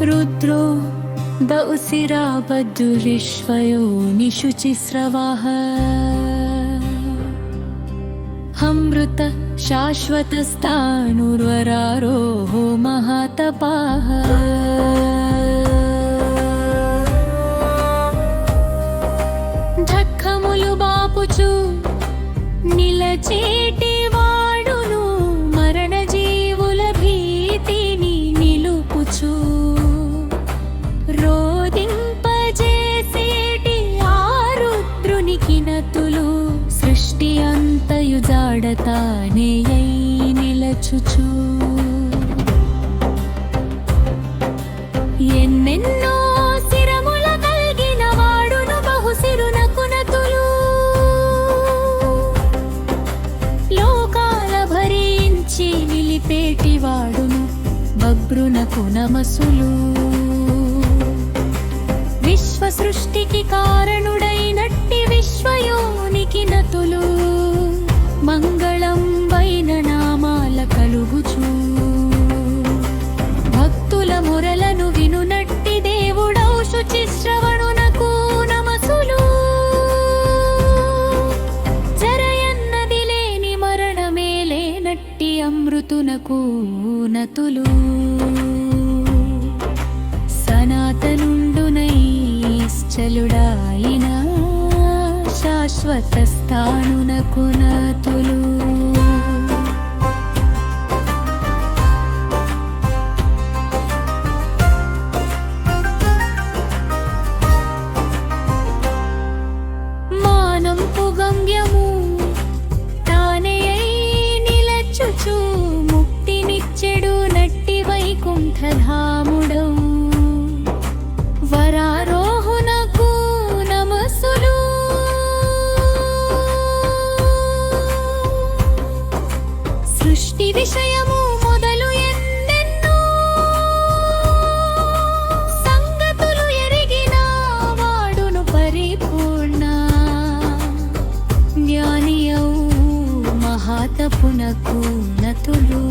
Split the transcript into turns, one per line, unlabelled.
रुद्रो दउसिराबद्धुरिश्वयोनिशुचिस्रवः अमृत शाश्वतस्तानुर्वरारोः महातपाः ढक्कमुलु बापुचु నిలచేటి వాడును మరణ జీవుల భీతిని నిలుపుచు రోదింపజేసేటి ఆరుద్రునికి నతులు సృష్టి అంతయు జాడతానే అయి నిలచుచు ఎన్నెన్నో శిరముల కలిగిన వాడును బహుశిరునకు నతులు లోకాల భరించి నిలిపేటి వాడును బభ్రునకు నమసులు విశ్వ సృష్టికి కారణుడైనట్టి విశ్వయోనికి నతులు మంగళం వైన నామాల కలుగుచు భక్తుల మొరలను వినునట్టి దేవుడౌ శుచిశ్రవణునకు నమసులు జరయన్నది లేని మరణమే లేనట్టి అమృతునకు నతులు సనాతనుండునైశ్చలుడాయిన శాశ్వత స్థానునకు నతులు మానంపు గమ్యము తానే నిలచుచు ముక్తినిచ్చెడు నట్టి వైకుంఠధాముడౌ వరారోహునకు నమస్సులు సృష్టి విషయము మొదలు ఎన్నెన్నో సంగతులు ఎరిగిన వాడును పరిపూర్ణ జ్ఞానియౌ మహాతపునకు నతులు